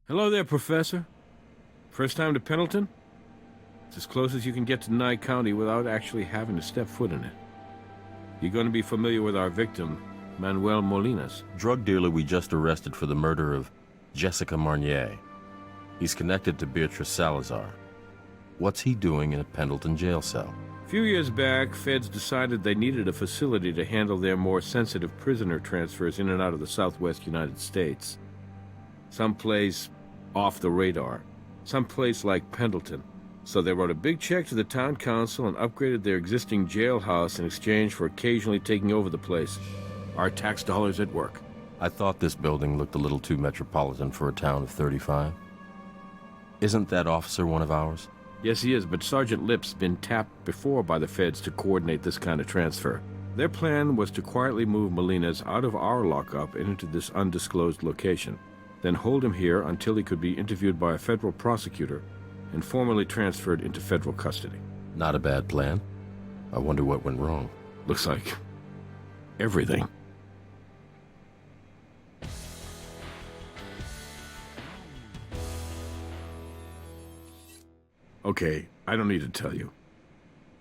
Hello there, Professor. First time to Pendleton? It's as close as you can get to Nye County without actually having to step foot in it. You're going to be familiar with our victim, Manuel Molinas. Drug dealer we just arrested for the murder of Jessica Marnier. He's connected to Beatrice Salazar. What's he doing in a Pendleton jail cell? A few years back, feds decided they needed a facility to handle their more sensitive prisoner transfers in and out of the southwest United States. Someplace off the radar. Someplace like Pendleton. So they wrote a big check to the town council and upgraded their existing jailhouse in exchange for occasionally taking over the place. Our tax dollars at work. I thought this building looked a little too metropolitan for a town of 35. Isn't that officer one of ours? Yes, he is, but Sergeant Lip's been tapped before by the feds to coordinate this kind of transfer. Their plan was to quietly move Molinas out of our lockup and into this undisclosed location, then hold him here until he could be interviewed by a federal prosecutor and formally transferred into federal custody. Not a bad plan. I wonder what went wrong. Looks like everything. Okay, I don't need to tell you.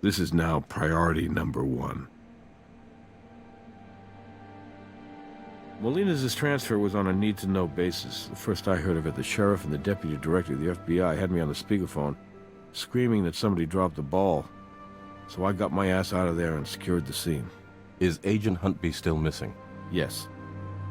This is now priority number one. Molinas' transfer was on a need-to-know basis. The first I heard of it, the sheriff and the deputy director of the FBI had me on the speakerphone, screaming that somebody dropped the ball. So I got my ass out of there and secured the scene. Is Agent Huntby still missing? Yes.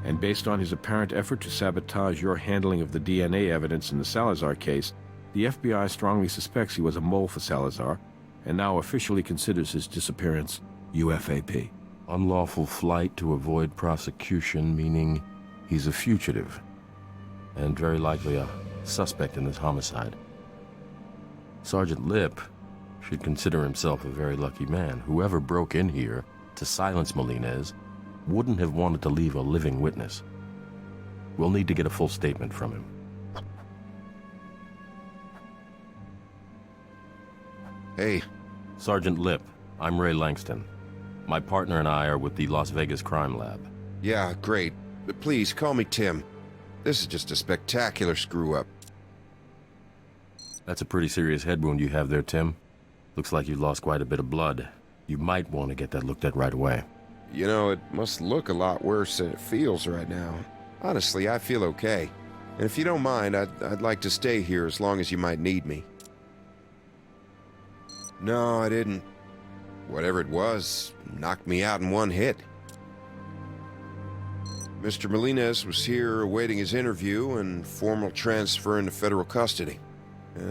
And based on his apparent effort to sabotage your handling of the DNA evidence in the Salazar case, the FBI strongly suspects he was a mole for Salazar, and now officially considers his disappearance UFAP. Unlawful flight to avoid prosecution, meaning he's a fugitive, and very likely a suspect in this homicide. Sergeant Lip should consider himself a very lucky man. Whoever broke in here to silence Molinas wouldn't have wanted to leave a living witness. We'll need to get a full statement from him. Hey. Sergeant Lip, I'm Ray Langston. My partner and I are with the Las Vegas Crime Lab. Yeah, great. But please, call me Tim. This is just a spectacular screw-up. That's a pretty serious head wound you have there, Tim. Looks like you lost quite a bit of blood. You might want to get that looked at right away. You know, it must look a lot worse than it feels right now. Honestly, I feel okay. And if you don't mind, I'd like to stay here as long as you might need me. No, I didn't. Whatever it was, knocked me out in one hit. Mr. Molinas was here awaiting his interview and formal transfer into federal custody.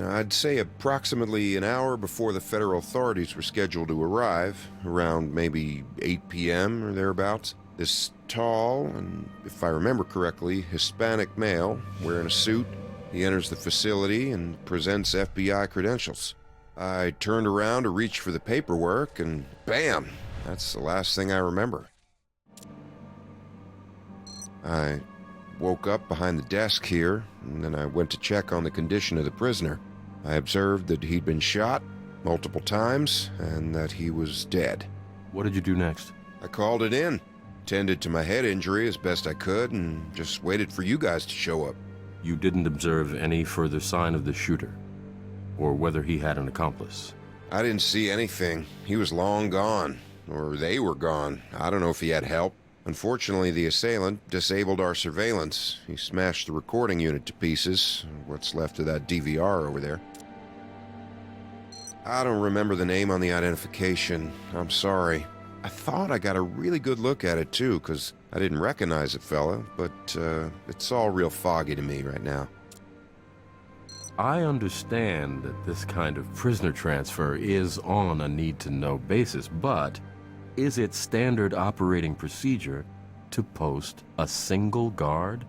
I'd say approximately an hour before the federal authorities were scheduled to arrive, around maybe 8 p.m. or thereabouts, this tall and, if I remember correctly, Hispanic male, wearing a suit, he enters the facility and presents FBI credentials. I turned around to reach for the paperwork, and bam! That's the last thing I remember. I woke up behind the desk here, and then I went to check on the condition of the prisoner. I observed that he'd been shot multiple times, and that he was dead. What did you do next? I called it in, tended to my head injury as best I could, and just waited for you guys to show up. You didn't observe any further sign of the shooter? Or whether he had an accomplice? I didn't see anything. He was long gone. Or they were gone. I don't know if he had help. Unfortunately, the assailant disabled our surveillance. He smashed the recording unit to pieces. What's left of that DVR over there. I don't remember the name on the identification. I'm sorry. I thought I got a really good look at it, too, because I didn't recognize the fella, but it's all real foggy to me right now. I understand that this kind of prisoner transfer is on a need-to-know basis, but is it standard operating procedure to post a single guard?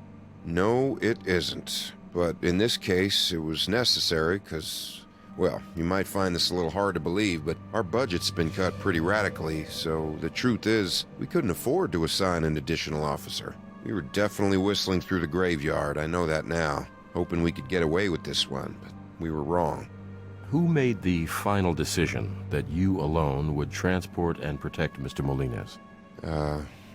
No, it isn't. But in this case, it was necessary because, well, you might find this a little hard to believe, but our budget's been cut pretty radically, so the truth is, we couldn't afford to assign an additional officer. We were definitely whistling through the graveyard, I know that now. Hoping we could get away with this one, but we were wrong. Who made the final decision that you alone would transport and protect Mr. Molinas?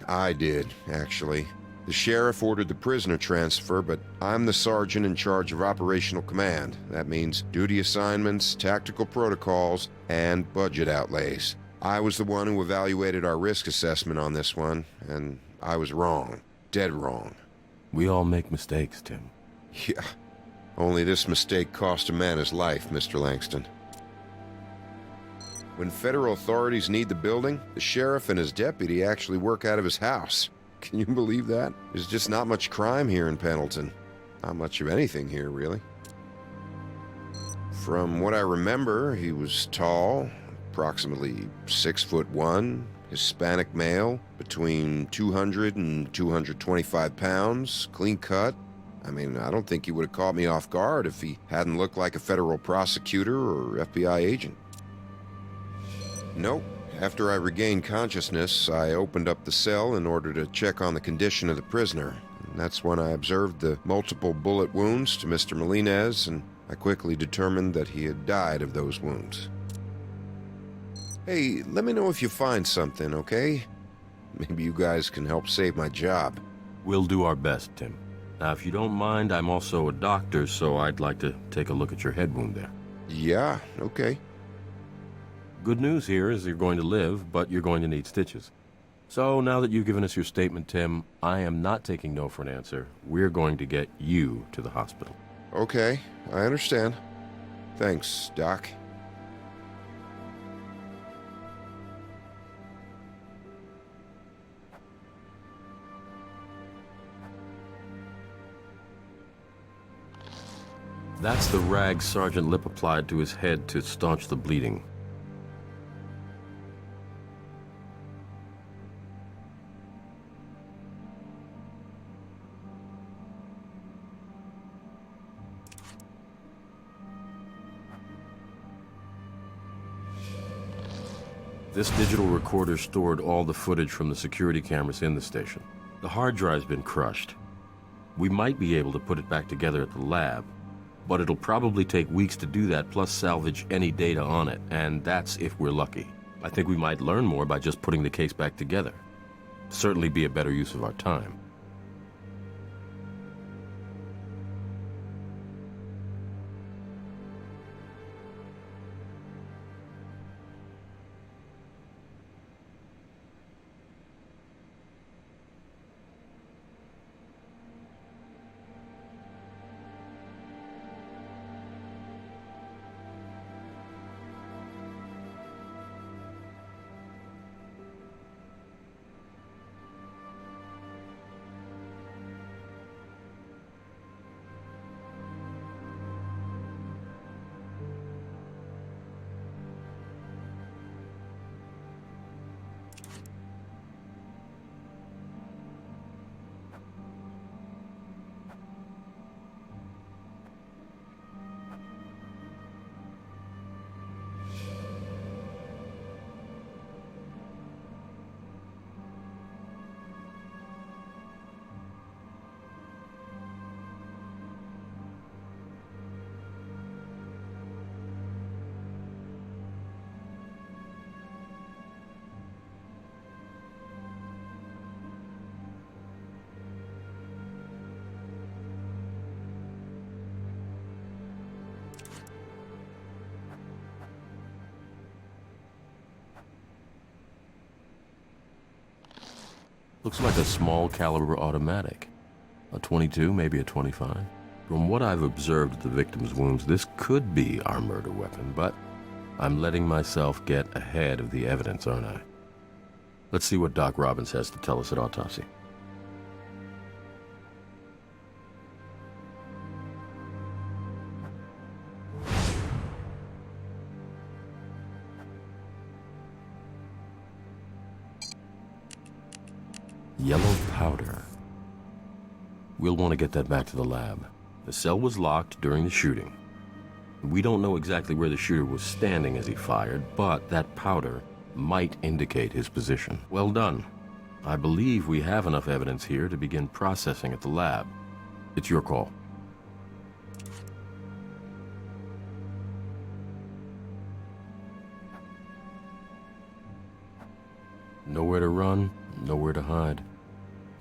I did, actually. The The sheriff ordered the prisoner transfer, but I'm the sergeant in charge of operational command. That means duty assignments, tactical protocols, and budget outlays. I was the one who evaluated our risk assessment on this one, and I was wrong. Dead wrong. We all make mistakes, Tim. Yeah. Only this mistake cost a man his life, Mr. Langston. When federal authorities need the building, the sheriff and his deputy actually work out of his house. Can you believe that? There's just not much crime here in Pendleton. Not much of anything here, really. From what I remember, he was tall, approximately 6'1", Hispanic male, between 200 and 225 pounds, clean cut. I mean, I don't think he would have caught me off guard if he hadn't looked like a federal prosecutor or FBI agent. Nope. After I regained consciousness, I opened up the cell in order to check on the condition of the prisoner. And that's when I observed the multiple bullet wounds to Mr. Melendez, and I quickly determined that he had died of those wounds. Hey, let me know if you find something, okay? Maybe you guys can help save my job. We'll do our best, Tim. Now, if you don't mind, I'm also a doctor, so I'd like to take a look at your head wound there. Yeah, okay. Good news here is you're going to live, but you're going to need stitches. So now that you've given us your statement, Tim, I am not taking no for an answer. We're going to get you to the hospital. Okay, I understand. Thanks, Doc. That's the rag Sergeant Lip applied to his head to staunch the bleeding. This digital recorder stored all the footage from the security cameras in the station. The hard drive's been crushed. We might be able to put it back together at the lab, but it'll probably take weeks to do that, plus salvage any data on it, and that's if we're lucky. I think we might learn more by just putting the case back together. Certainly be a better use of our time. Looks like a small caliber automatic. A 22, maybe a 25. From what I've observed of the victim's wounds, this could be our murder weapon, but I'm letting myself get ahead of the evidence, aren't I? Let's see what Doc Robbins has to tell us at autopsy. Yellow powder. We'll want to get that back to the lab. The cell was locked during the shooting. We don't know exactly where the shooter was standing as he fired, but that powder might indicate his position. Well done. I believe we have enough evidence here to begin processing at the lab. It's your call. Nowhere to run, nowhere to hide.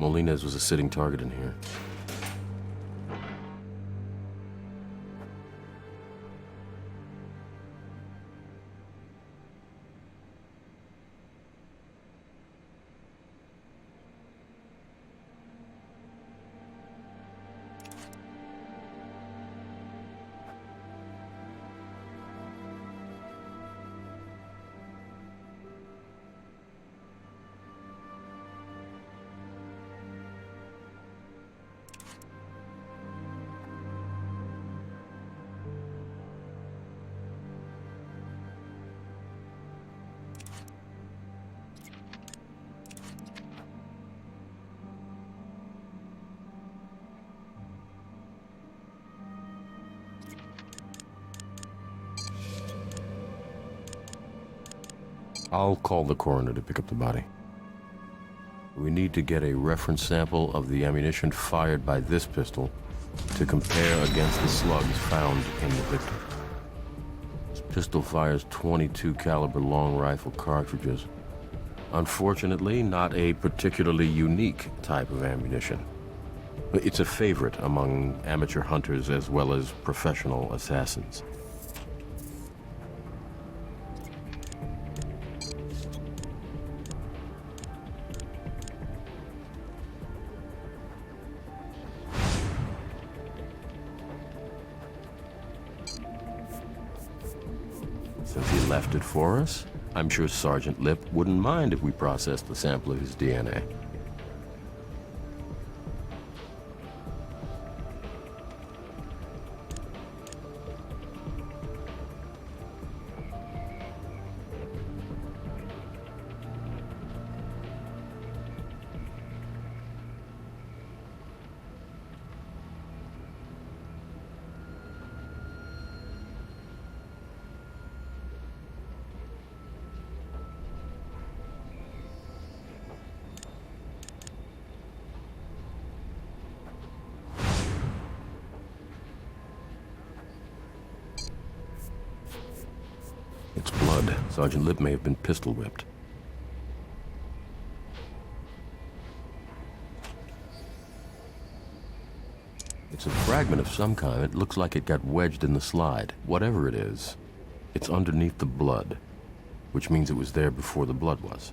Molina's was a sitting target in here. I'll call the coroner to pick up the body. We need to get a reference sample of the ammunition fired by this pistol to compare against the slugs found in the victim. This pistol fires .22 caliber long rifle cartridges. Unfortunately, not a particularly unique type of ammunition. It's a favorite among amateur hunters as well as professional assassins. Since he left it for us, I'm sure Sergeant Lip wouldn't mind if we processed a sample of his DNA. It's blood. Sergeant Lip may have been pistol whipped. It's a fragment of some kind. It looks like it got wedged in the slide. Whatever it is, it's underneath the blood, which means it was there before the blood was.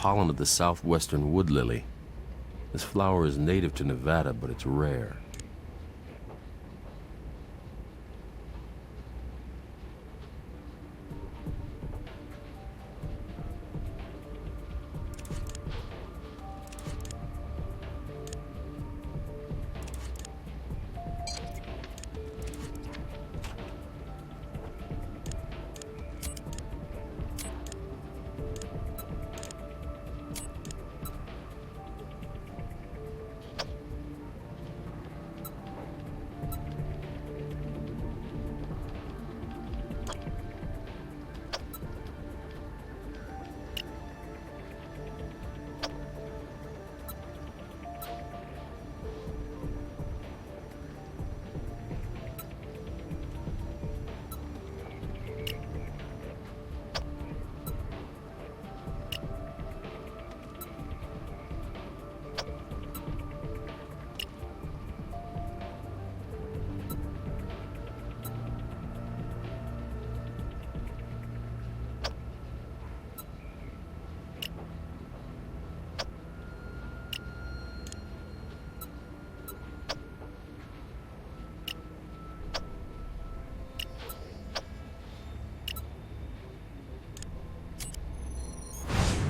Pollen of the southwestern wood lily. This flower is native to Nevada, but it's rare.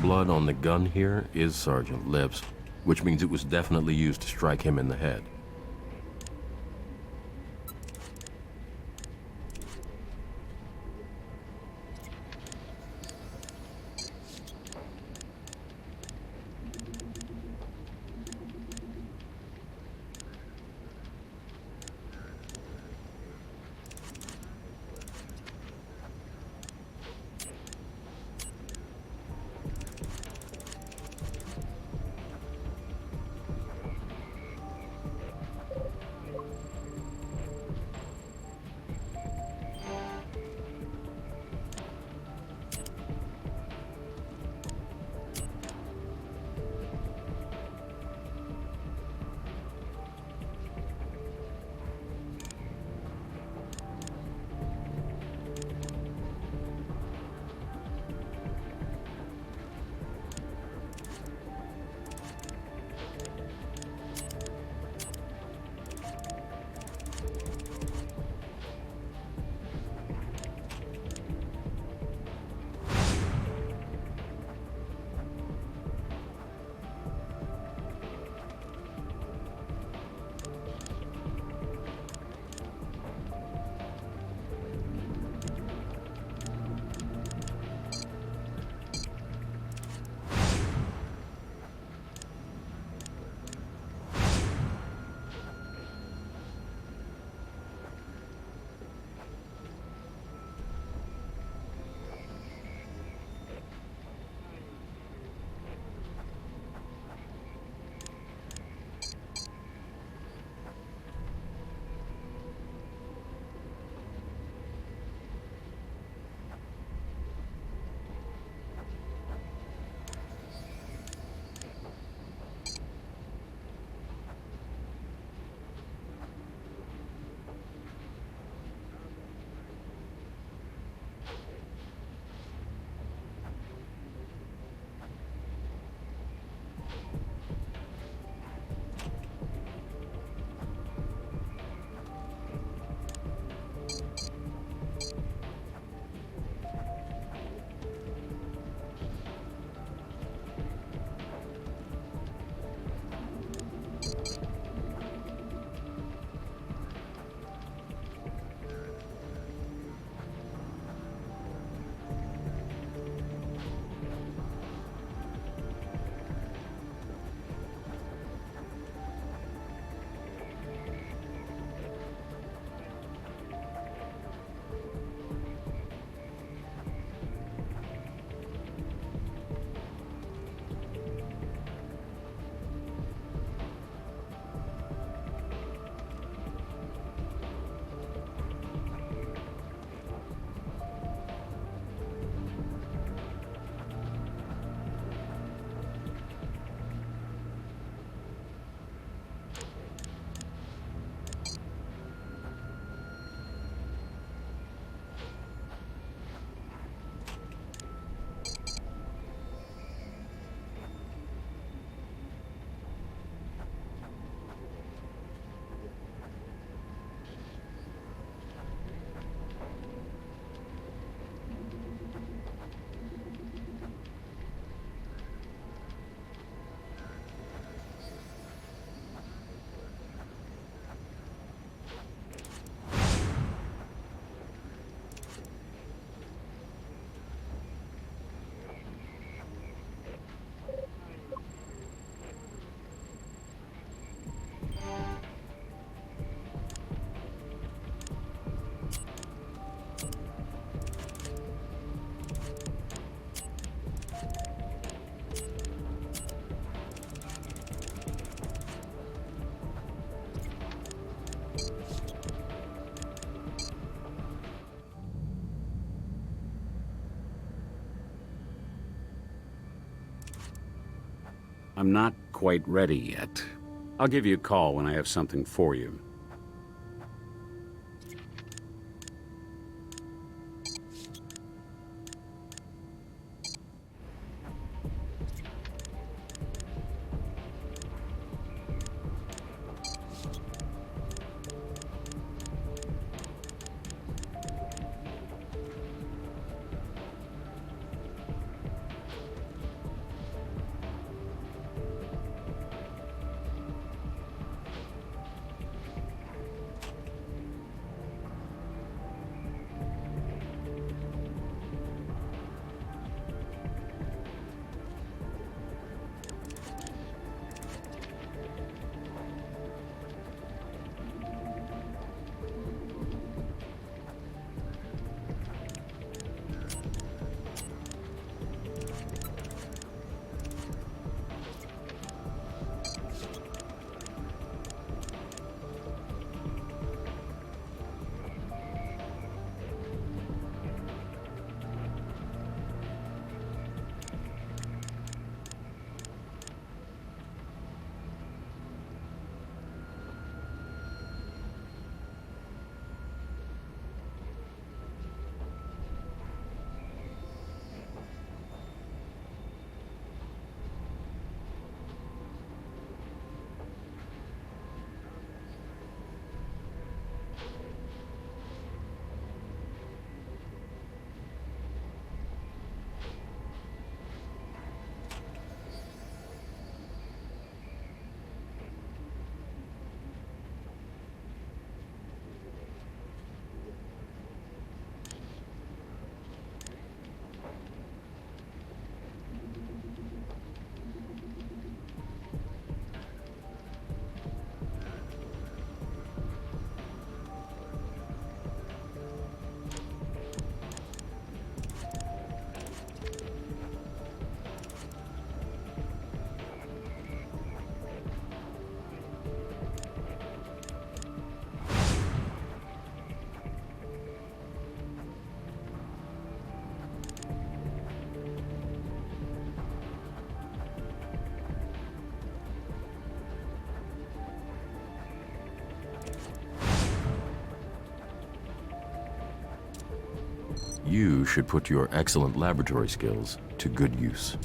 blood on the gun here is Sergeant Lip's, which means it was definitely used to strike him in the head. I'm not quite ready yet. I'll give you a call when I have something for you. you should put your excellent laboratory skills to good use.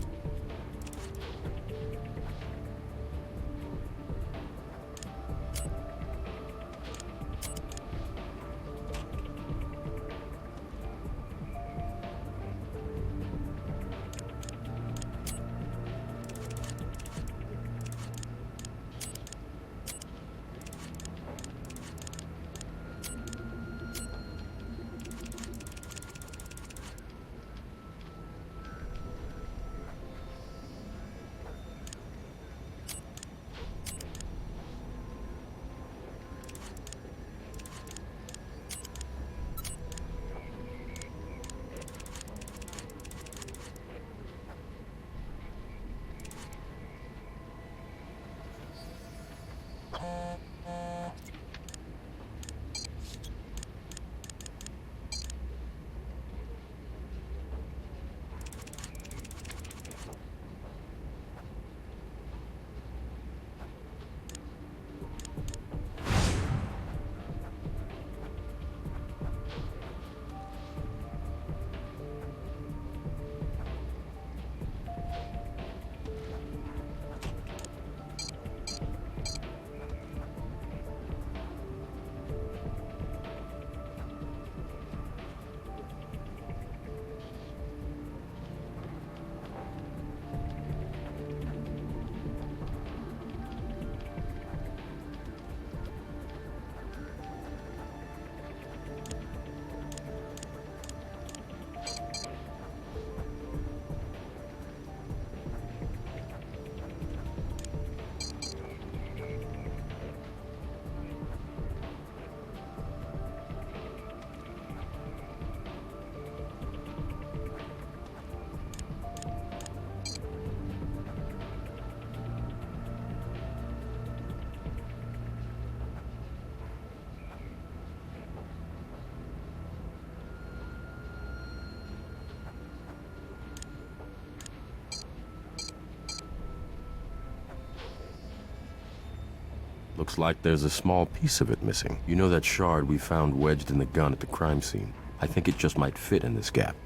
Looks like there's a small piece of it missing. You know that shard we found wedged in the gun at the crime scene? I think it just might fit in this gap.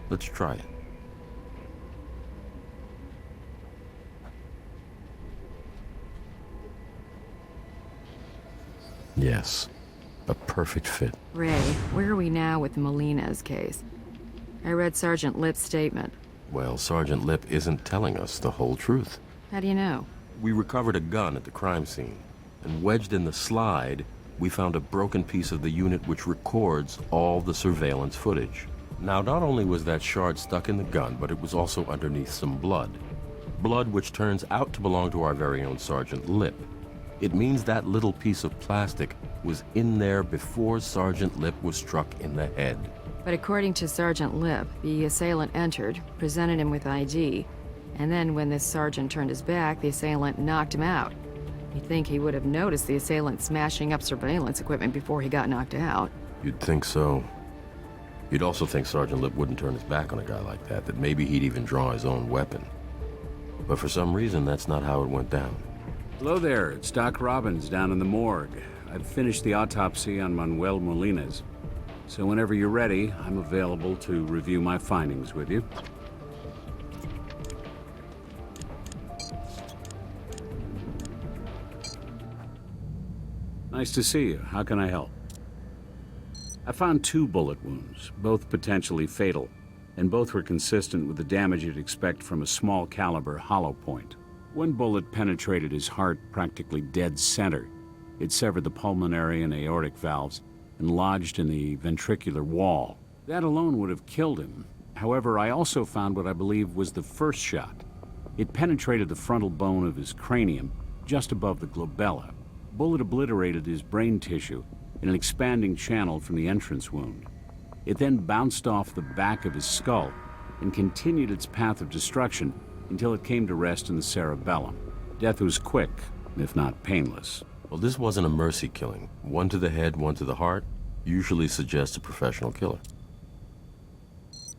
Let's try it. Yes, a perfect fit. Ray, where are we now with the Molina's case? I read Sergeant Lip's statement. Well, Sergeant Lip isn't telling us the whole truth. How do you know? We recovered a gun at the crime scene, and wedged in the slide, we found a broken piece of the unit which records all the surveillance footage. Now, not only was that shard stuck in the gun, but it was also underneath some blood. Blood which turns out to belong to our very own Sergeant Lip. It means that little piece of plastic was in there before Sergeant Lip was struck in the head. But according to Sergeant Lip, the assailant entered, presented him with ID, and then when this sergeant turned his back, the assailant knocked him out. You'd think he would have noticed the assailant smashing up surveillance equipment before he got knocked out. You'd think so. You'd also think Sergeant Lip wouldn't turn his back on a guy like that, that maybe he'd even draw his own weapon. But for some reason, that's not how it went down. Hello there, it's Doc Robbins down in the morgue. I've finished the autopsy on Manuel Molina's. So whenever you're ready, I'm available to review my findings with you. Nice to see you. How can I help? I found 2 bullet wounds, both potentially fatal, and both were consistent with the damage you'd expect from a small caliber hollow point. One bullet penetrated his heart practically dead center. It severed the pulmonary and aortic valves and lodged in the ventricular wall. That alone would have killed him. However, I also found what I believe was the first shot. It penetrated the frontal bone of his cranium, just above the glabella. Bullet obliterated his brain tissue in an expanding channel from the entrance wound. It then bounced off the back of his skull and continued its path of destruction until it came to rest in the cerebellum. Death was quick, if not painless. Well, this wasn't a mercy killing. One to the head, one to the heart, usually suggests a professional killer.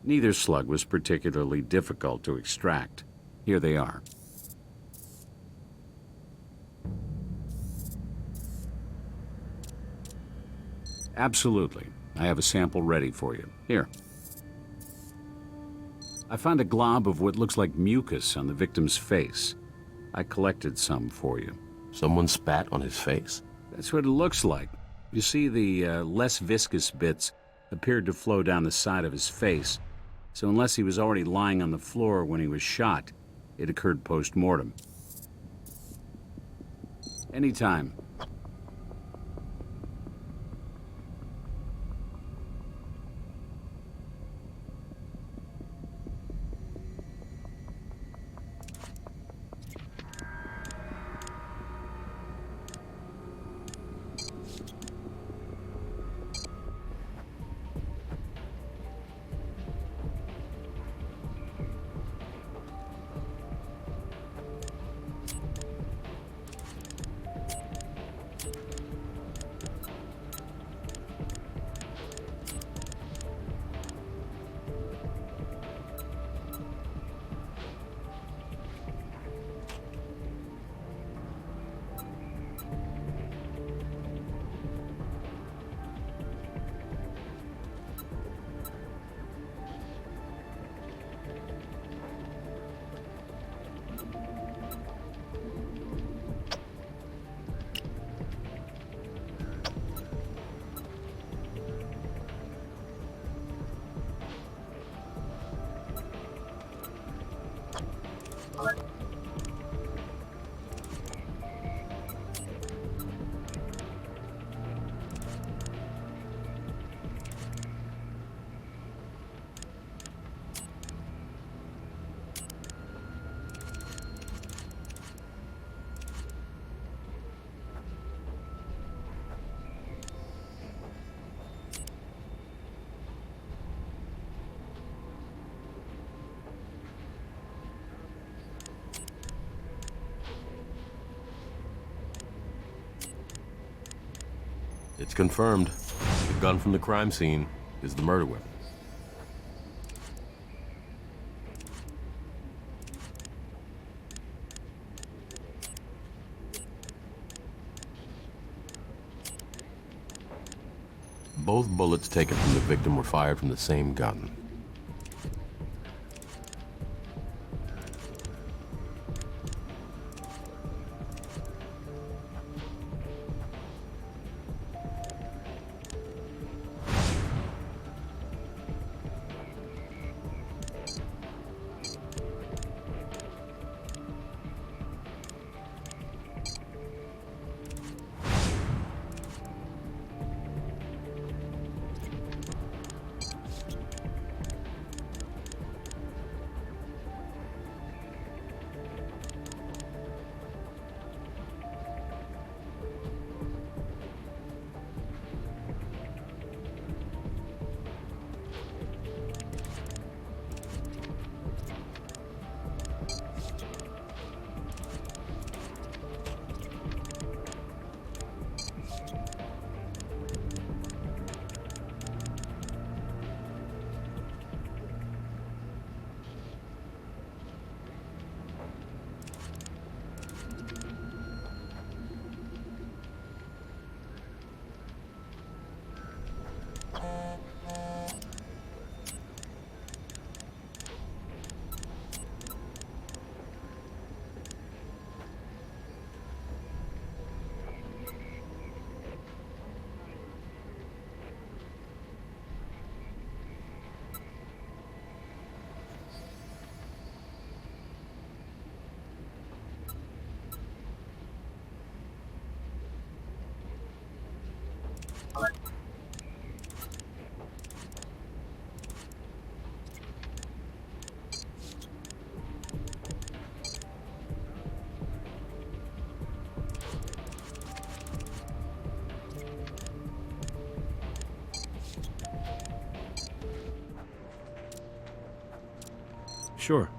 Neither slug was particularly difficult to extract. Here they are. Absolutely. I have a sample ready for you. Here. I found a glob of what looks like mucus on the victim's face. I collected some for you. Someone spat on his face? That's what it looks like. You see, the less viscous bits appeared to flow down the side of his face, so unless he was already lying on the floor when he was shot, it occurred post-mortem. Anytime. It's confirmed. The gun from the crime scene is the murder weapon. Both bullets taken from the victim were fired from the same gun. Sure.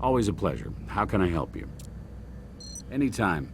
Always a pleasure. How can I help you? Anytime.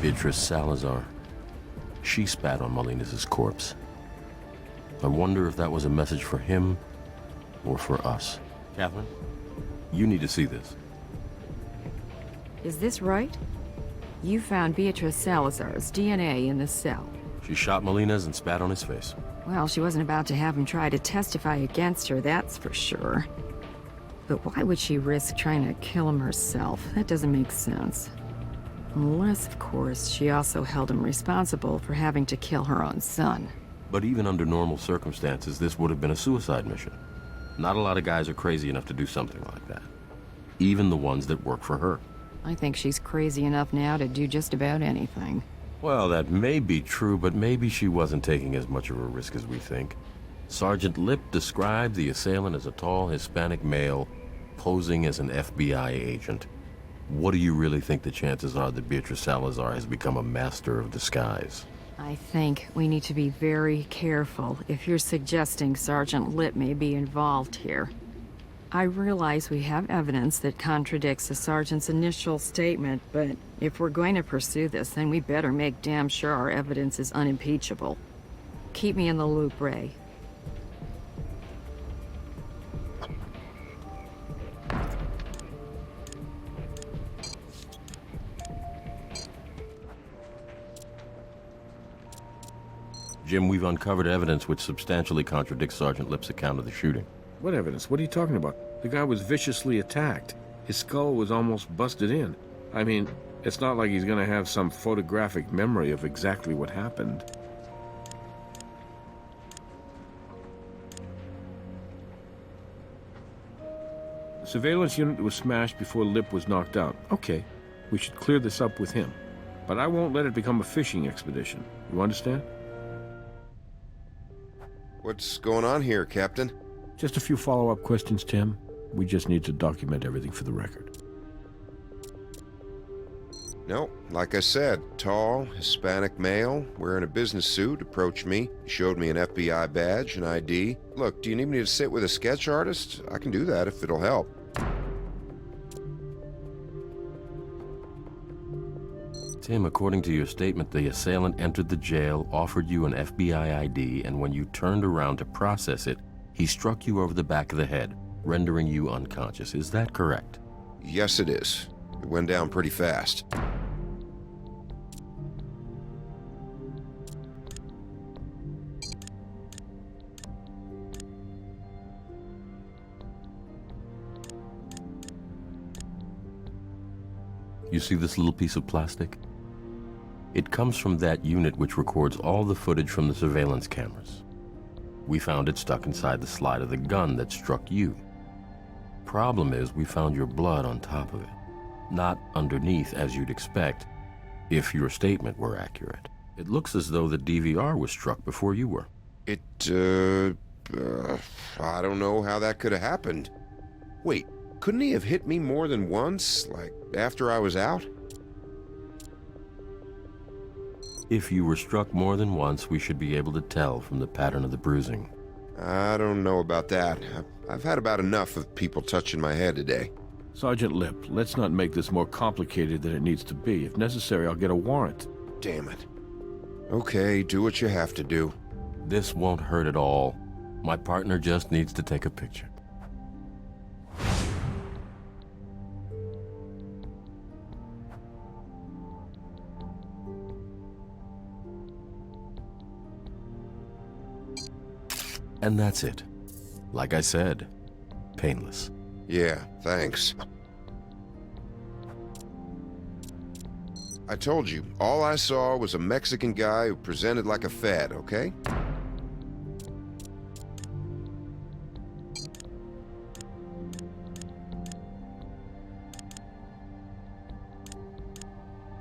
Beatrice Salazar. She spat on Molinas' corpse. I wonder if that was a message for him or for us. Catherine, you need to see this. Is this right? You found Beatrice Salazar's DNA in the cell. She shot Molina's and spat on his face. Well, she wasn't about to have him try to testify against her, that's for sure. But why would she risk trying to kill him herself? That doesn't make sense. Unless, of course, she also held him responsible for having to kill her own son. But even under normal circumstances, this would have been a suicide mission. Not a lot of guys are crazy enough to do something like that. Even the ones that work for her. I think she's crazy enough now to do just about anything. Well, that may be true, but maybe she wasn't taking as much of a risk as we think. Sergeant Lip described the assailant as a tall Hispanic male posing as an FBI agent. What do you really think the chances are that Beatrice Salazar has become a master of disguise? I think we need to be very careful if you're suggesting Sergeant Lip may be involved here. I realize we have evidence that contradicts the sergeant's initial statement, but if we're going to pursue this, then we better make damn sure our evidence is unimpeachable. Keep me in the loop, Ray. Jim, we've uncovered evidence which substantially contradicts Sergeant Lip's account of the shooting. What evidence? What are you talking about? The guy was viciously attacked. His skull was almost busted in. I mean, it's not like he's gonna have some photographic memory of exactly what happened. The surveillance unit was smashed before Lip was knocked out. Okay, we should clear this up with him. But I won't let it become a fishing expedition. You understand? What's going on here, Captain? Just a few follow-up questions, Tim. We just need to document everything for the record. No, like I said, tall, Hispanic male, wearing a business suit, approached me, showed me an FBI badge, an ID. Look, do you need me to sit with a sketch artist? I can do that if it'll help. Tim, according to your statement, the assailant entered the jail, offered you an FBI ID, and when you turned around to process it, he struck you over the back of the head, rendering you unconscious. Is that correct? Yes, it is. It went down pretty fast. You see this little piece of plastic? It comes from that unit which records all the footage from the surveillance cameras. We found it stuck inside the slide of the gun that struck you. Problem is, we found your blood on top of it. Not underneath, as you'd expect, if your statement were accurate. It looks as though the DVR was struck before you were. I don't know how that could have happened. Wait, couldn't he have hit me more than once, like after I was out? If you were struck more than once, we should be able to tell from the pattern of the bruising. I don't know about that. I've had about enough of people touching my head today. Sergeant Lip, let's not make this more complicated than it needs to be. If necessary, I'll get a warrant. Damn it. Okay, do what you have to do. This won't hurt at all. My partner just needs to take a picture. And that's it. Like I said, painless. Yeah, thanks. I told you, all I saw was a Mexican guy who presented like a fad, okay?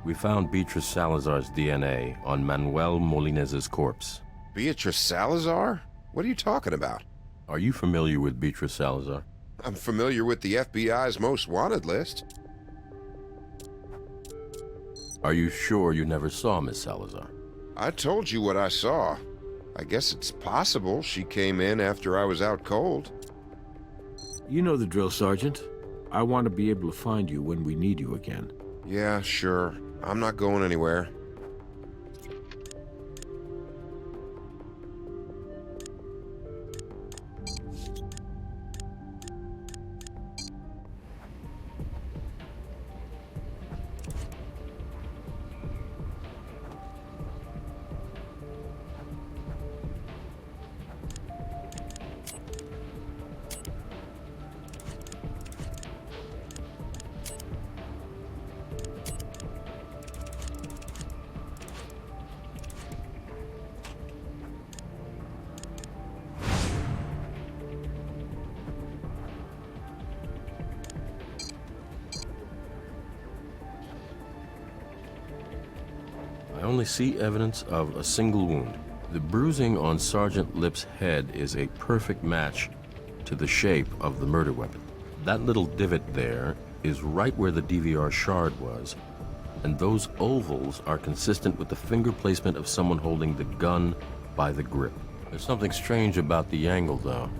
We found Beatrice Salazar's DNA on Manuel Molinez's corpse. Beatrice Salazar? What are you talking about? Are you familiar with Beatrice Salazar? I'm familiar with the FBI's most wanted list. Are you sure you never saw Miss Salazar? I told you what I saw. I guess it's possible she came in after I was out cold. You know the drill, Sergeant. I want to be able to find you when we need you again. Yeah, sure. I'm not going anywhere. only see evidence of a single wound. The bruising on Sergeant Lip's head is a perfect match to the shape of the murder weapon. That little divot there is right where the DVR shard was, and those ovals are consistent with the finger placement of someone holding the gun by the grip. There's something strange about the angle, though.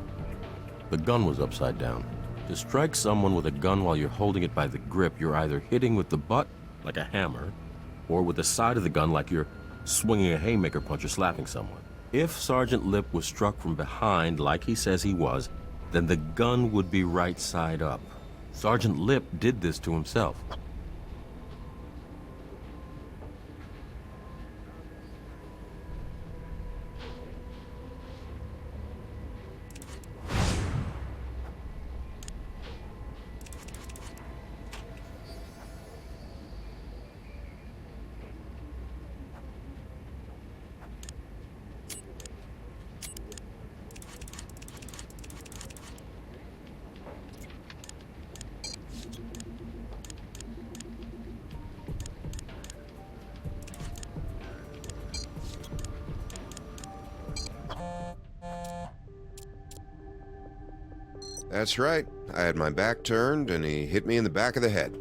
The gun was upside down. To strike someone with a gun while you're holding it by the grip, you're either hitting with the butt, like a hammer, or with the side of the gun like you're swinging a haymaker punch or slapping someone. If Sergeant Lip was struck from behind, like he says he was, then the gun would be right side up. Sergeant Lip did this to himself. That's right. I had my back turned, and he hit me in the back of the head.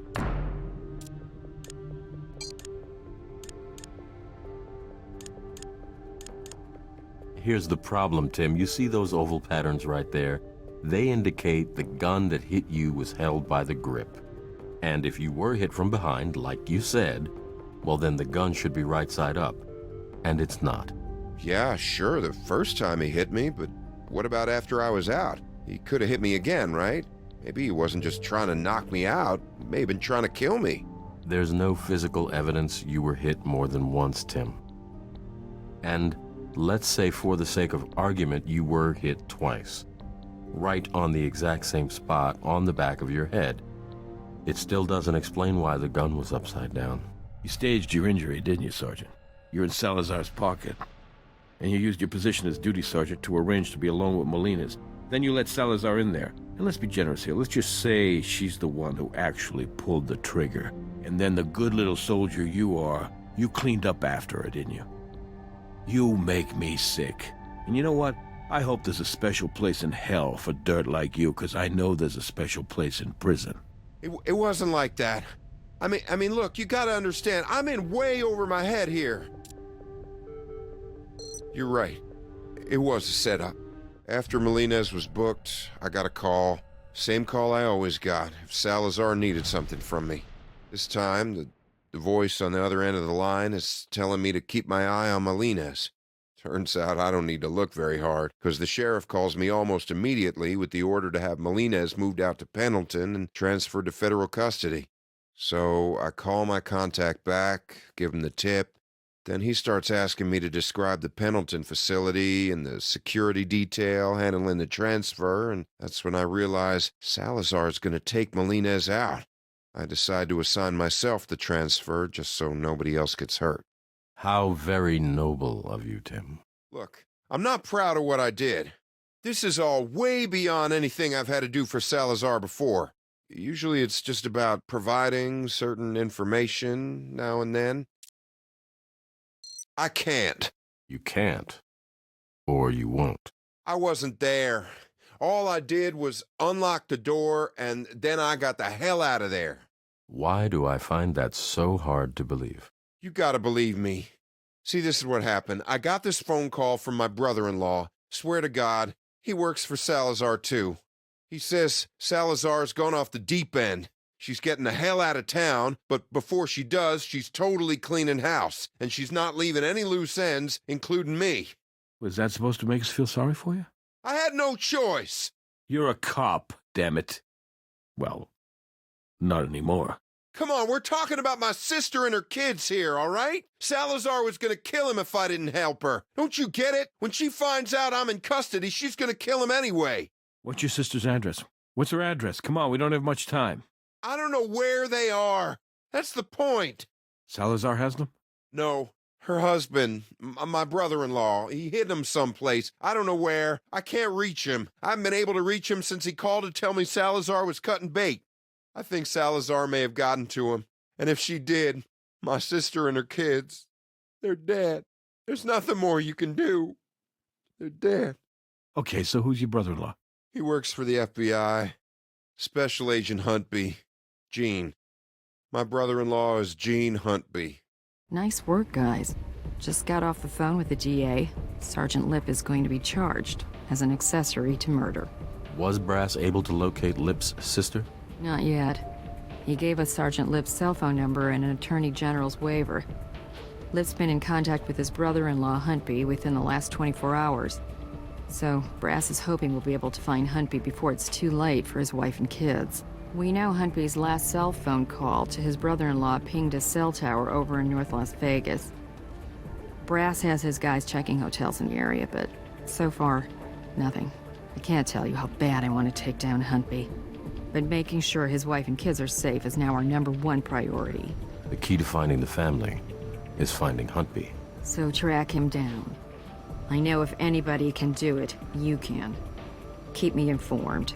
Here's the problem, Tim. You see those oval patterns right there? They indicate the gun that hit you was held by the grip. And if you were hit from behind, like you said, well, then the gun should be right side up. And it's not. Yeah, sure, the first time he hit me, but what about after I was out? He could have hit me again, right? Maybe he wasn't just trying to knock me out. He may have been trying to kill me. There's no physical evidence you were hit more than once, Tim. And let's say for the sake of argument, you were hit twice. Right on the exact same spot on the back of your head. It still doesn't explain why the gun was upside down. You staged your injury, didn't you, Sergeant? You're in Salazar's pocket. And you used your position as duty sergeant to arrange to be alone with Molina's. Then you let Salazar in there. And let's be generous here. Let's just say she's the one who actually pulled the trigger. And then the good little soldier you are, you cleaned up after her, didn't you? You make me sick. And you know what? I hope there's a special place in hell for dirt like you, because I know there's a special place in prison. It wasn't like that. I mean, look, you gotta understand, I'm in way over my head here. You're right. It was a setup. After Molina's was booked, I got a call. Same call I always got, if Salazar needed something from me. This time, the voice on the other end of the line is telling me to keep my eye on Molina's. Turns out I don't need to look very hard, because the sheriff calls me almost immediately with the order to have Molina's moved out to Pendleton and transferred to federal custody. So I call my contact back, give him the tip. Then he starts asking me to describe the Pendleton facility and the security detail handling the transfer, and that's when I realize Salazar's going to take Molina's out. I decide to assign myself the transfer just so nobody else gets hurt. How very noble of you, Tim. Look, I'm not proud of what I did. This is all way beyond anything I've had to do for Salazar before. Usually it's just about providing certain information now and then. I can't. You can't. Or you won't. I wasn't there. All I did was unlock the door, and then I got the hell out of there. Why do I find that so hard to believe? You gotta believe me. See, this is what happened. I got this phone call from my brother-in-law. Swear to God, he works for Salazar, too. He says Salazar's gone off the deep end. She's getting the hell out of town, but before she does, she's totally cleaning house, and she's not leaving any loose ends, including me. Was that supposed to make us feel sorry for you? I had no choice. You're a cop, damn it. Well, not anymore. Come on, we're talking about my sister and her kids here, all right? Salazar was gonna kill him if I didn't help her. Don't you get it? When she finds out I'm in custody, she's gonna kill him anyway. What's your sister's address? What's her address? Come on, we don't have much time. I don't know where they are. That's the point. Salazar has them? No, her husband, my brother-in-law, he hid them someplace. I don't know where. I can't reach him. I haven't been able to reach him since he called to tell me Salazar was cutting bait. I think Salazar may have gotten to him. And if she did, my sister and her kids, They're dead. There's nothing more you can do. They're dead. Okay, so who's your brother-in-law? He works for the FBI. Special Agent Huntby. Gene. My brother-in-law is Gene Huntby. Nice work, guys. Just got off the phone with the DA. Sergeant Lip is going to be charged as an accessory to murder. Was Brass able to locate Lip's sister? Not yet. He gave us Sergeant Lip's cell phone number and an Attorney General's waiver. Lip's been in contact with his brother-in-law, Huntby, within the last 24 hours. So, Brass is hoping we'll be able to find Huntby before it's too late for his wife and kids. We know Huntby's last cell phone call to his brother-in-law pinged a cell tower over in North Las Vegas. Brass has his guys checking hotels in the area, but so far, nothing. I can't tell you how bad I want to take down Huntby. But making sure his wife and kids are safe is now our #1 priority. The key to finding the family is finding Huntby. So track him down. I know if anybody can do it, you can. Keep me informed.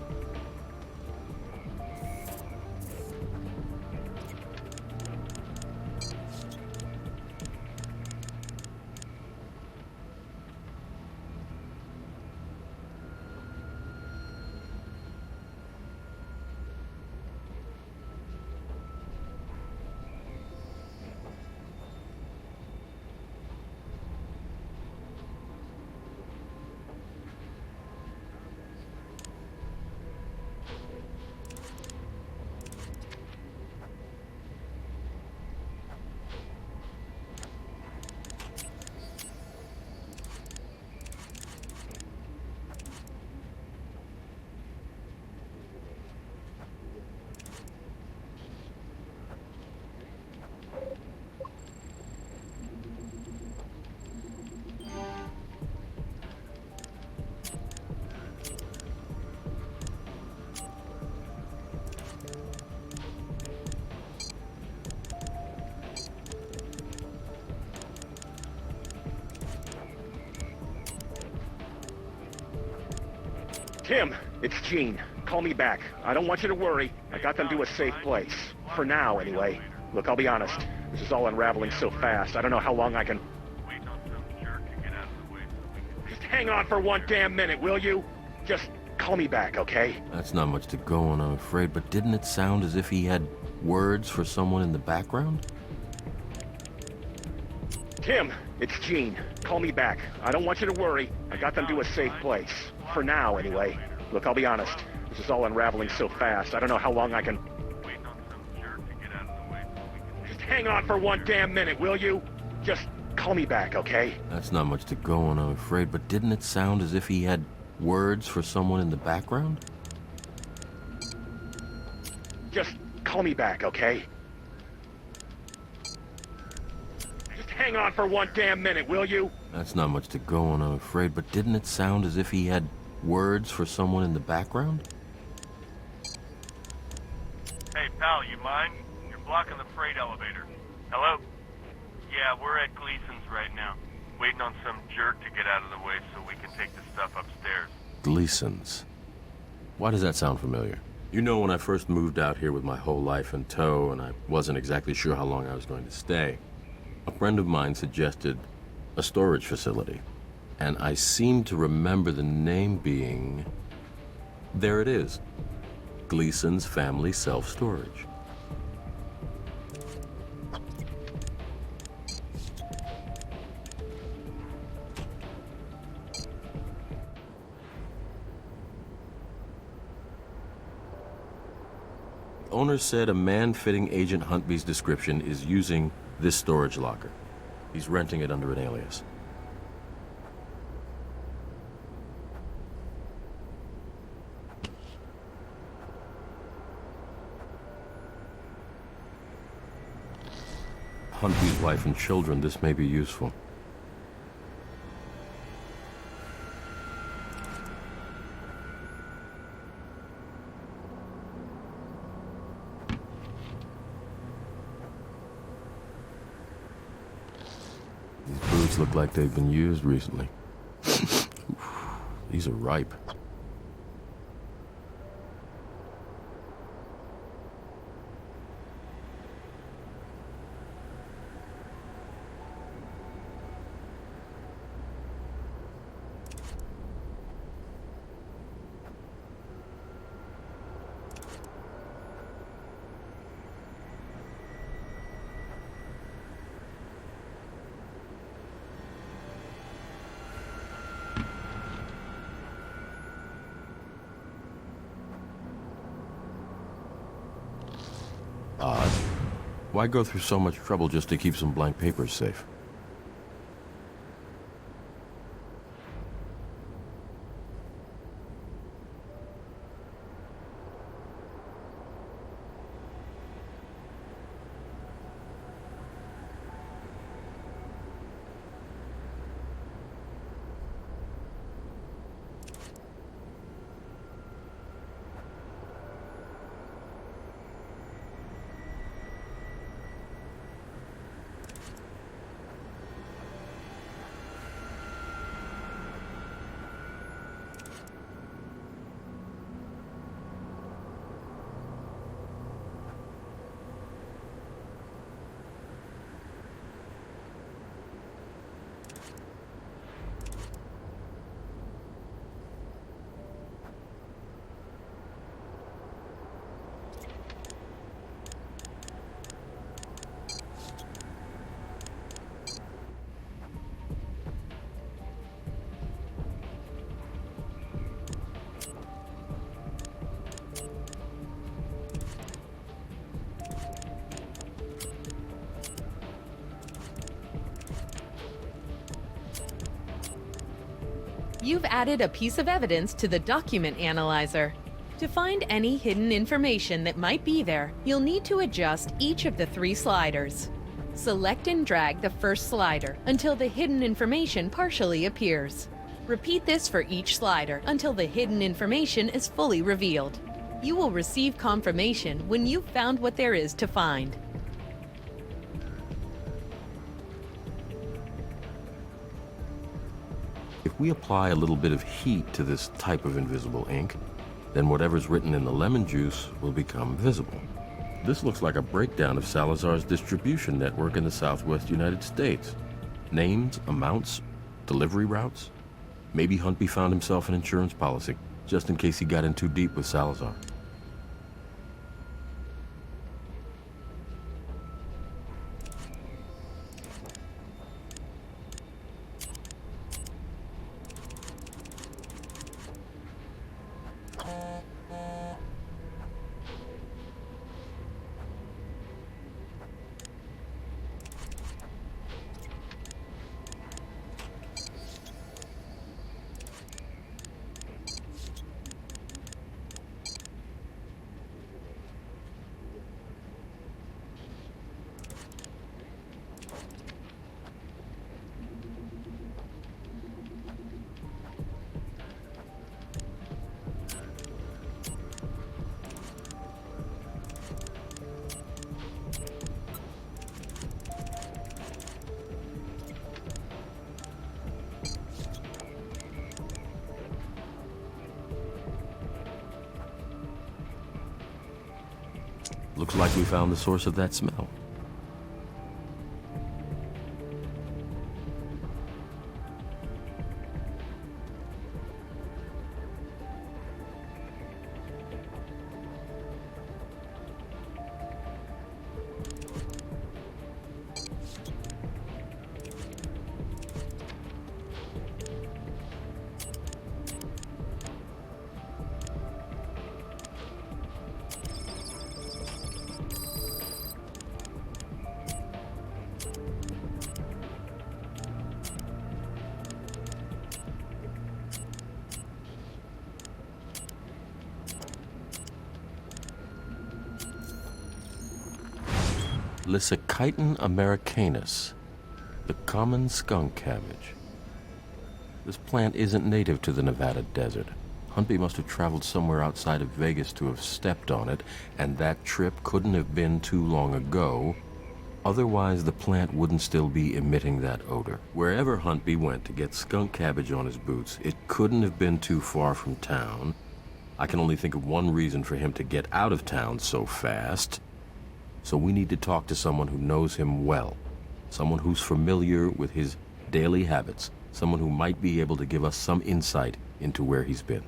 Tim, it's Gene. Call me back. I don't want you to worry. I got them to a safe place. For now, anyway. Look, I'll be honest. This is all unraveling so fast. I don't know how long I can... Just hang on for one damn minute, will you? Just call me back, okay? That's not much to go on, I'm afraid, but didn't it sound as if he had words for someone in the background? Tim, it's Gene. Call me back. I don't want you to worry. I got them to a safe place. For now, anyway. Look, I'll be honest. This is all unraveling so fast. I don't know how long I can... Just hang on for one damn minute, will you? Just call me back, okay? That's not much to go on, I'm afraid, but didn't it sound as if he had words for someone in the background? Just call me back, okay? Just hang on for one damn minute, will you? That's not much to go on, I'm afraid, but didn't it sound as if he had words for someone in the background? Hey, pal, you mind? You're blocking the freight elevator. Hello? Yeah, we're at Gleason's right now. Waiting on some jerk to get out of the way so we can take the stuff upstairs. Gleason's. Why does that sound familiar? You know, when I first moved out here with my whole life in tow, and I wasn't exactly sure how long I was going to stay, a friend of mine suggested a storage facility. And I seem to remember the name being... There it is. Gleason's Family Self-Storage. The owner said a man fitting Agent Huntby's description is using this storage locker. He's renting it under an alias. Huntby's wife and children, this may be useful. These boots look like they've been used recently. These are ripe. Odd. Why go through so much trouble just to keep some blank papers safe? You've added a piece of evidence to the document analyzer. To find any hidden information that might be there, you'll need to adjust each of the 3 sliders. Select and drag the first slider until the hidden information partially appears. Repeat this for each slider until the hidden information is fully revealed. You will receive confirmation when you've found what there is to find. If we apply a little bit of heat to this type of invisible ink, then whatever's written in the lemon juice will become visible. This looks like a breakdown of Salazar's distribution network in the southwest United States. Names, amounts, delivery routes. Maybe Huntby found himself an insurance policy, just in case he got in too deep with Salazar. Looks like we found the source of that smell. Lysichiton americanus, the common skunk cabbage. This plant isn't native to the Nevada desert. Huntby must have traveled somewhere outside of Vegas to have stepped on it, and that trip couldn't have been too long ago. Otherwise, the plant wouldn't still be emitting that odor. Wherever Huntby went to get skunk cabbage on his boots, it couldn't have been too far from town. I can only think of one reason for him to get out of town so fast. So we need to talk to someone who knows him well, someone who's familiar with his daily habits, someone who might be able to give us some insight into where he's been.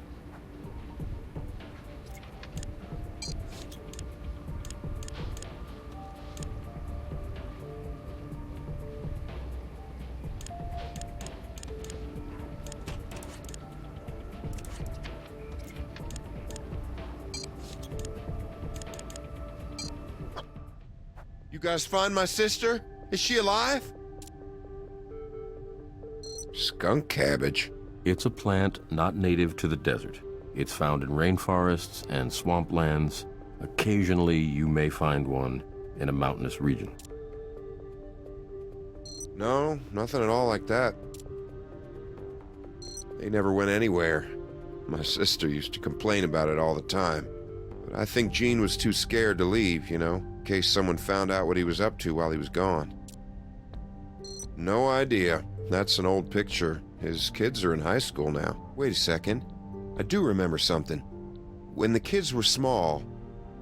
You guys find my sister? Is she alive? Skunk cabbage. It's a plant not native to the desert. It's found in rainforests and swamplands. Occasionally, you may find one in a mountainous region. No, nothing at all like that. They never went anywhere. My sister used to complain about it all the time. But I think Gene was too scared to leave, in case someone found out what he was up to while he was gone. No idea. That's an old picture. His kids are in high school now. Wait a second. I do remember something. When the kids were small,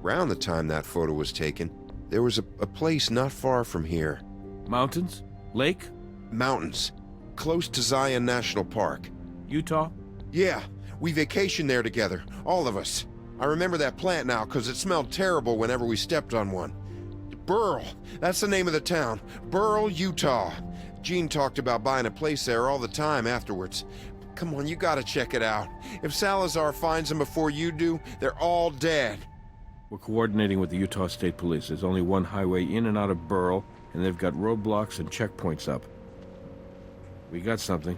around the time that photo was taken, there was a place not far from here. Mountains? Lake? Mountains. Close to Zion National Park. Utah? Yeah, we vacationed there together, all of us. I remember that plant now because it smelled terrible whenever we stepped on one. Burl, that's the name of the town. Burl, Utah. Gene talked about buying a place there all the time afterwards. Come on, you gotta check it out. If Salazar finds them before you do, they're all dead. We're coordinating with the Utah State Police. There's only one highway in and out of Burl, and they've got roadblocks and checkpoints up. We got something.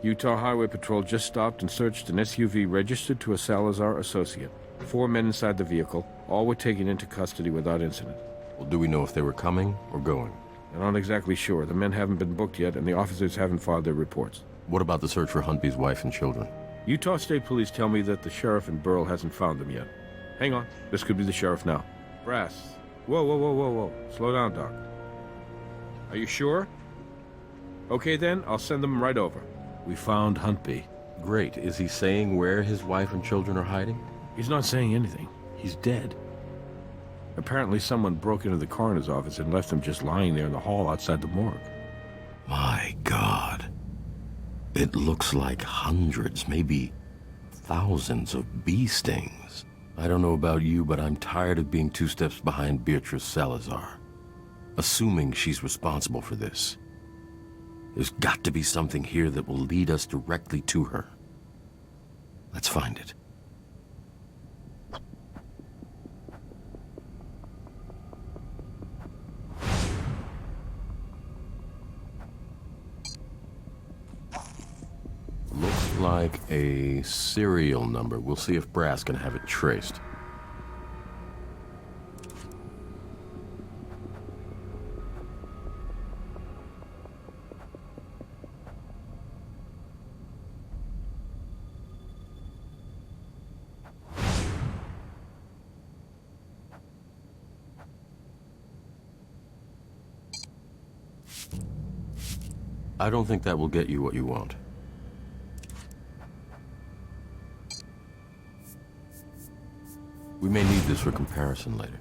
Utah Highway Patrol just stopped and searched an SUV registered to a Salazar associate. 4 men inside the vehicle. All were taken into custody without incident. Well, do we know if they were coming or going? I'm not exactly sure. The men haven't been booked yet, and the officers haven't filed their reports. What about the search for Huntby's wife and children? Utah State Police tell me that the sheriff in Burl hasn't found them yet. Hang on. This could be the sheriff now. Brass. Whoa. Slow down, Doc. Are you sure? Okay then, I'll send them right over. We found Huntby. Great. Is he saying where his wife and children are hiding? He's not saying anything. He's dead. Apparently someone broke into the coroner's office and left him just lying there in the hall outside the morgue. My God. It looks like hundreds, maybe thousands of bee stings. I don't know about you, but I'm tired of being 2 steps behind Beatrice Salazar. Assuming she's responsible for this. There's got to be something here that will lead us directly to her. Let's find it. Looks like a serial number. We'll see if Brass can have it traced. I don't think that will get you what you want. We may need this for comparison later.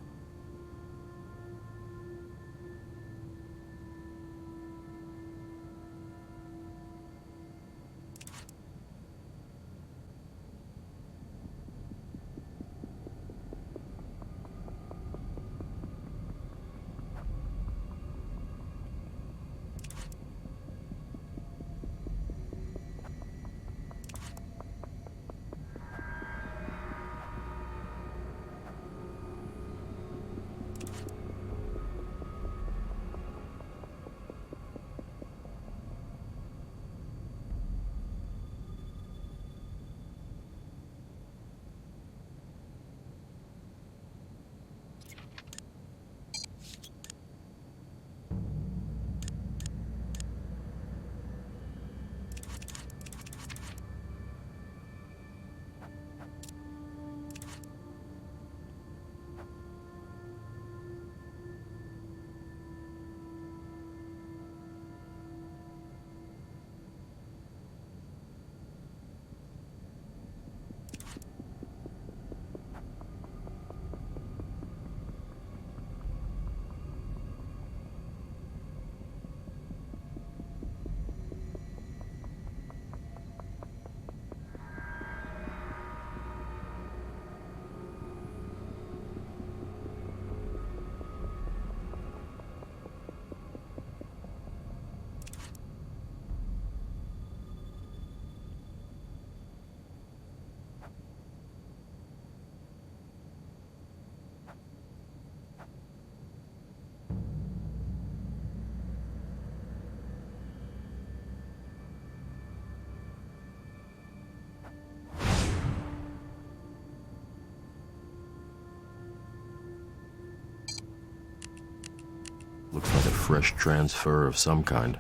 Looks like a fresh transfer of some kind.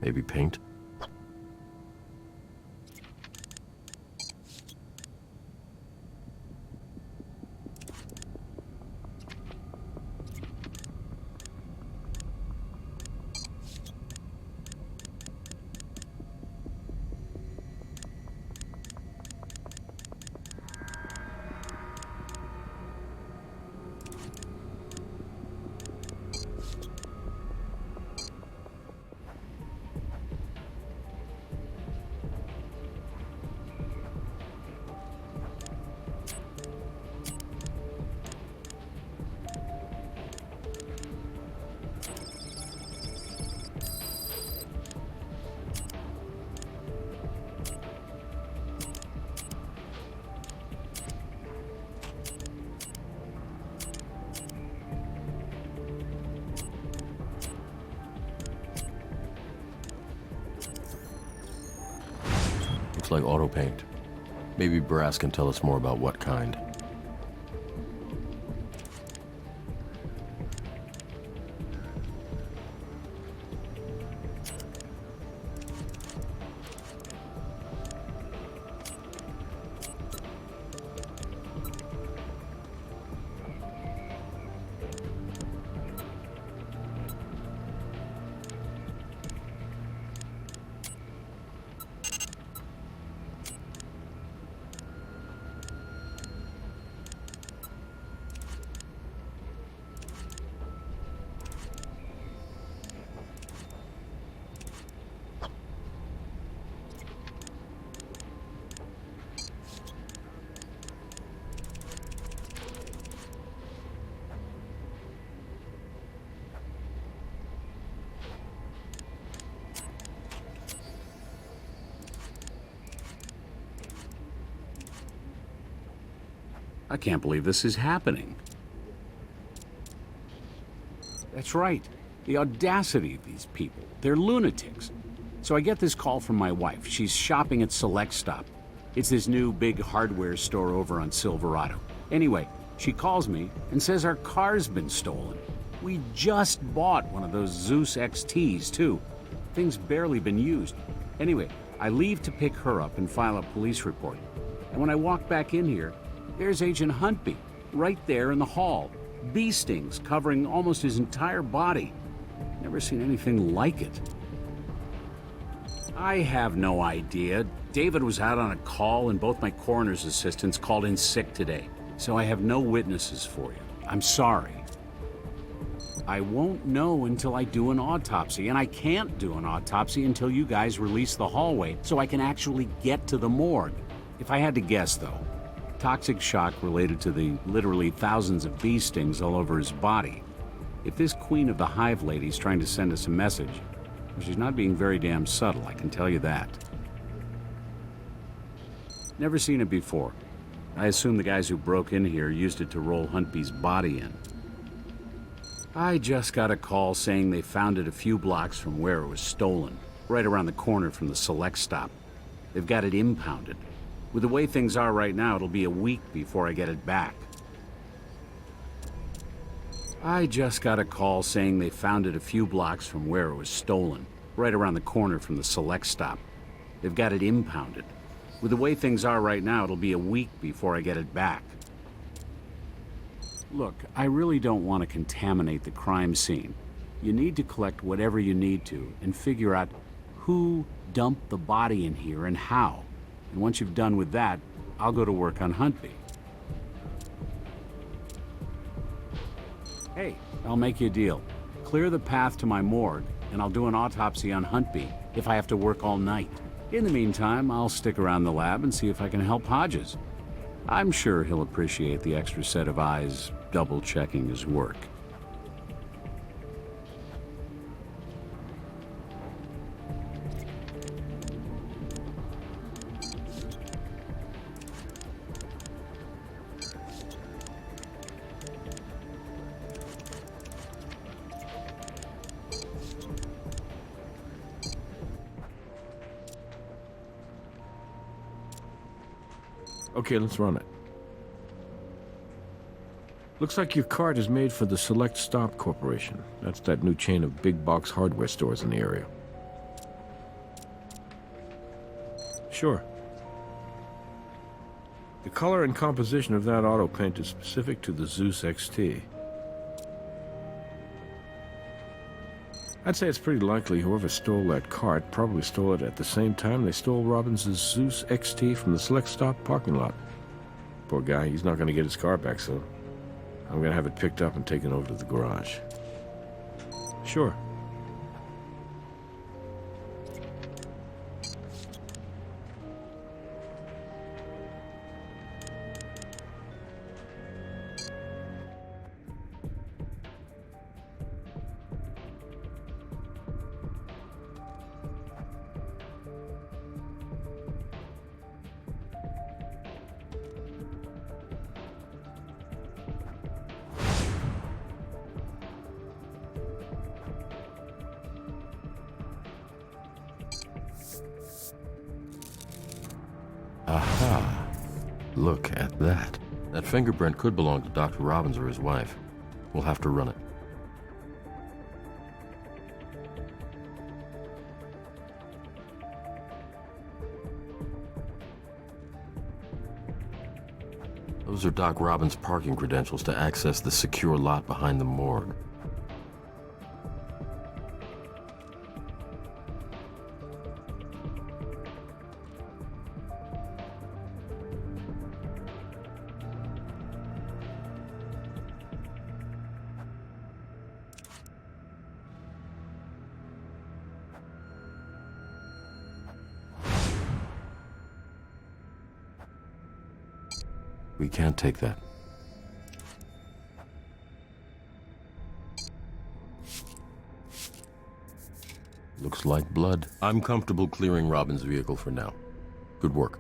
Maybe paint? Looks like auto paint. Maybe Brass can tell us more about what kind. I can't believe this is happening. That's right. The audacity of these people. They're lunatics. So I get this call from my wife. She's shopping at Select Stop. It's this new big hardware store over on Silverado. Anyway, she calls me and says our car's been stolen. We just bought one of those Zeus XTs, too. Thing's barely been used. Anyway, I leave to pick her up and file a police report. And when I walk back in here, there's Agent Huntby, right there in the hall. Bee stings covering almost his entire body. Never seen anything like it. I have no idea. David was out on a call and both my coroner's assistants called in sick today. So I have no witnesses for you. I'm sorry. I won't know until I do an autopsy, and I can't do an autopsy until you guys release the hallway so I can actually get to the morgue. If I had to guess, though, toxic shock related to the literally thousands of bee stings all over his body. If this Queen of the Hive lady's trying to send us a message, well, she's not being very damn subtle, I can tell you that. Never seen it before. I assume the guys who broke in here used it to roll Huntby's body in. I just got a call saying they found it a few blocks from where it was stolen, right around the corner from the Select Stop. They've got it impounded. With the way things are right now, it'll be a week before I get it back. I just got a call saying they found it a few blocks from where it was stolen, right around the corner from the Select Stop. They've got it impounded. With the way things are right now, it'll be a week before I get it back. Look, I really don't want to contaminate the crime scene. You need to collect whatever you need to and figure out who dumped the body in here and how. And once you've done with that, I'll go to work on Huntby. Hey, I'll make you a deal. Clear the path to my morgue, and I'll do an autopsy on Huntby if I have to work all night. In the meantime, I'll stick around the lab and see if I can help Hodges. I'm sure he'll appreciate the extra set of eyes double-checking his work. Okay, let's run it. Looks like your cart is made for the Select Stop Corporation. That's that new chain of big box hardware stores in the area. Sure. The color and composition of that auto paint is specific to the Zeus XT. I'd say it's pretty likely whoever stole that cart probably stole it at the same time they stole Robbins' Zeus XT from the Select Stop parking lot. Poor guy, he's not going to get his car back soon. I'm going to have it picked up and taken over to the garage. Sure. Aha! Look at that. That fingerprint could belong to Dr. Robbins or his wife. We'll have to run it. Those are Doc Robbins' parking credentials to access the secure lot behind the morgue. We can't take that. Looks like blood. I'm comfortable clearing Robin's vehicle for now. Good work.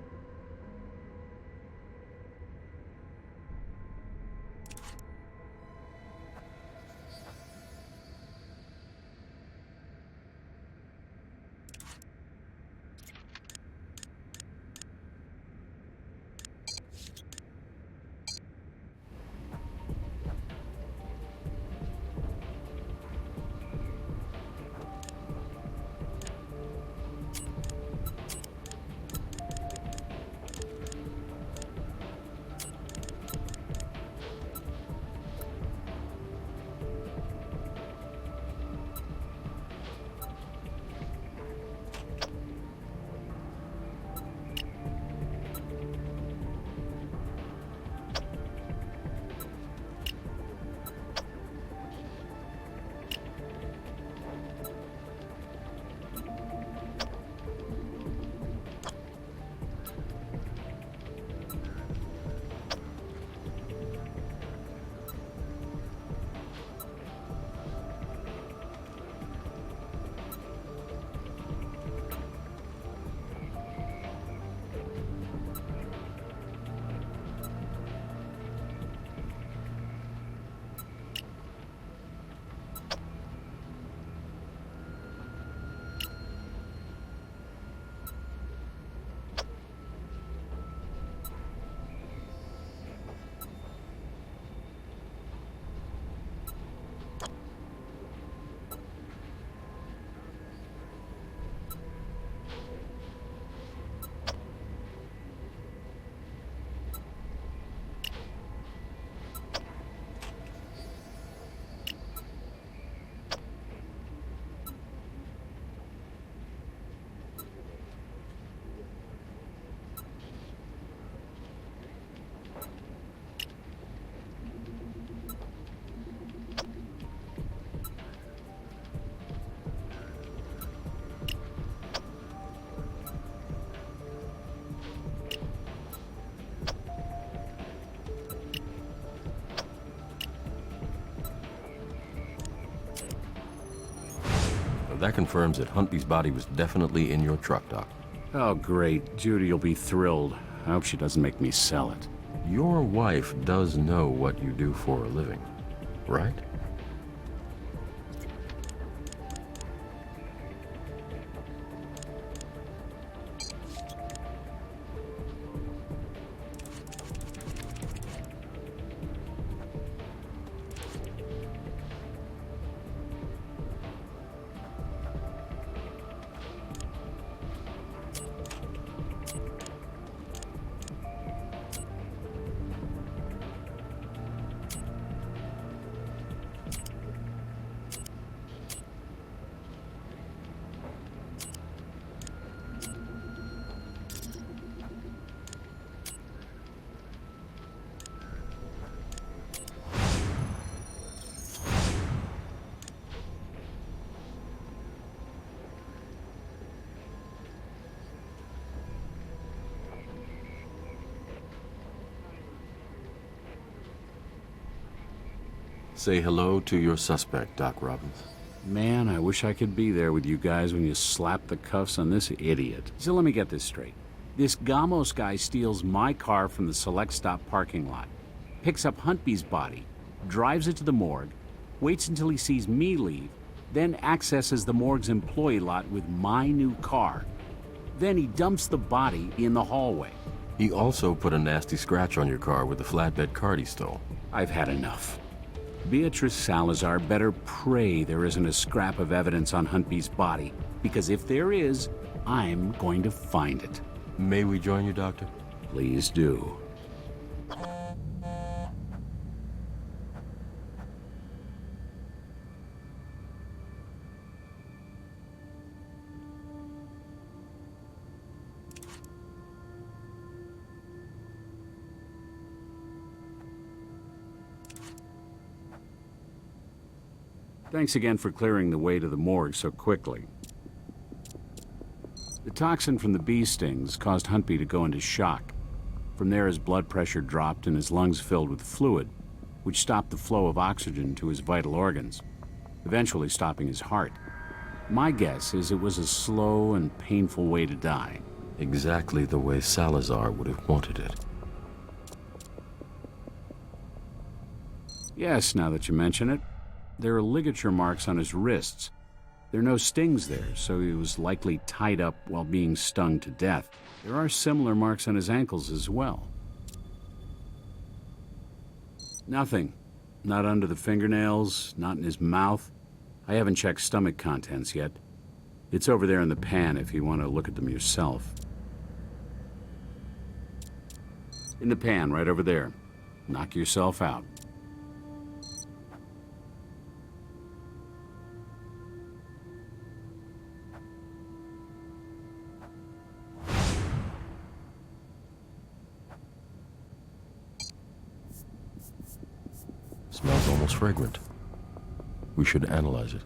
That confirms that Huntley's body was definitely in your truck, Doc. Oh, great. Judy'll be thrilled. I hope she doesn't make me sell it. Your wife does know what you do for a living, right? Say hello to your suspect, Doc Robbins. Man, I wish I could be there with you guys when you slap the cuffs on this idiot. So let me get this straight. This Gamos guy steals my car from the Select Stop parking lot, picks up Huntby's body, drives it to the morgue, waits until he sees me leave, then accesses the morgue's employee lot with my new car. Then he dumps the body in the hallway. He also put a nasty scratch on your car with the flatbed cart he stole. I've had enough. Beatrice Salazar better pray there isn't a scrap of evidence on Huntby's body, because if there is, I'm going to find it. May we join you, Doctor? Please do. Thanks again for clearing the way to the morgue so quickly. The toxin from the bee stings caused Huntby to go into shock. From there, his blood pressure dropped and his lungs filled with fluid, which stopped the flow of oxygen to his vital organs, eventually stopping his heart. My guess is it was a slow and painful way to die. Exactly the way Salazar would have wanted it. Yes, now that you mention it. There are ligature marks on his wrists. There are no stings there, so he was likely tied up while being stung to death. There are similar marks on his ankles as well. Nothing. Not under the fingernails, not in his mouth. I haven't checked stomach contents yet. It's over there in the pan if you want to look at them yourself. In the pan, right over there. Knock yourself out. Smells almost fragrant. We should analyze it.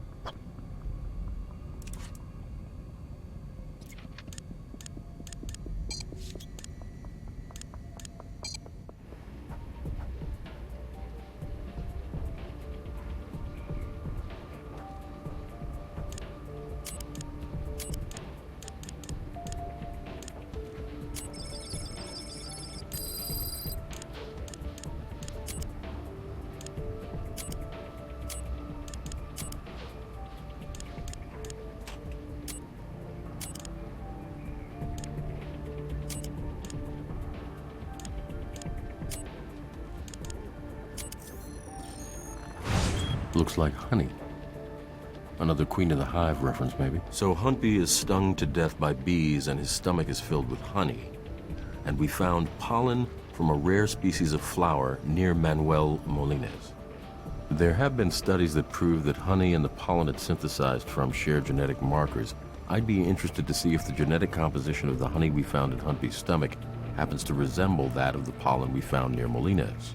Looks like honey. Another Queen of the Hive reference, maybe. So Huntby is stung to death by bees and his stomach is filled with honey. And we found pollen from a rare species of flower near Manuel Molines. There have been studies that prove that honey and the pollen it synthesized from share genetic markers. I'd be interested to see if the genetic composition of the honey we found in Huntby's stomach happens to resemble that of the pollen we found near Molines.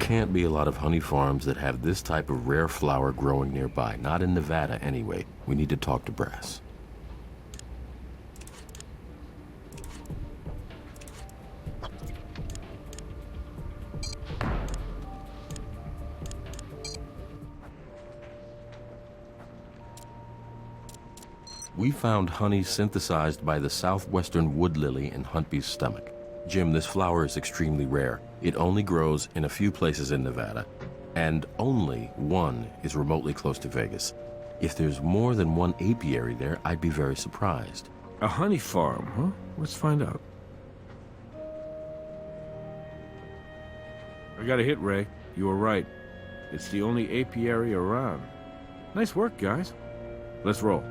can't be a lot of honey farms that have this type of rare flower growing nearby. Not in Nevada, anyway. We need to talk to Brass. We found honey synthesized by the southwestern wood lily in Huntby's stomach. Jim, this flower is extremely rare. It only grows in a few places in Nevada, and only one is remotely close to Vegas. If there's more than one apiary there, I'd be very surprised. A honey farm, huh? Let's find out. I got a hit, Ray. You were right. It's the only apiary around. Nice work, guys. Let's roll.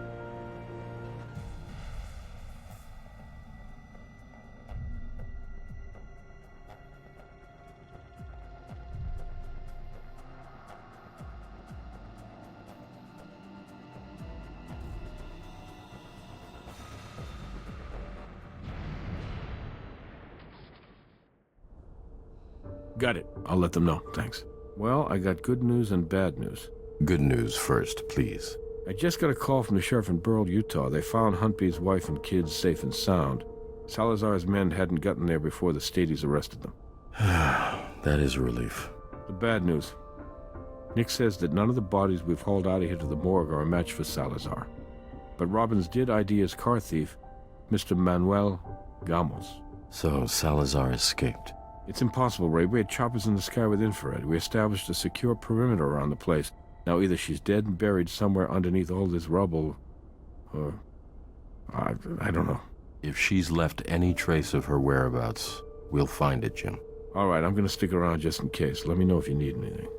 Got it. I'll let them know. Thanks. Well, I got good news and bad news. Good news first, please. I just got a call from the sheriff in Burl, Utah. They found Huntby's wife and kids safe and sound. Salazar's men hadn't gotten there before the Stadies arrested them. That is a relief. The bad news. Nick says that none of the bodies we've hauled out of here to the morgue are a match for Salazar. But Robbins did ID his car thief, Mr. Manuel Gamos. So Salazar escaped. It's impossible, Ray. We had choppers in the sky with infrared. We established a secure perimeter around the place. Now either she's dead and buried somewhere underneath all this rubble, or... I don't know. If she's left any trace of her whereabouts, we'll find it, Jim. All right, I'm gonna stick around just in case. Let me know if you need anything.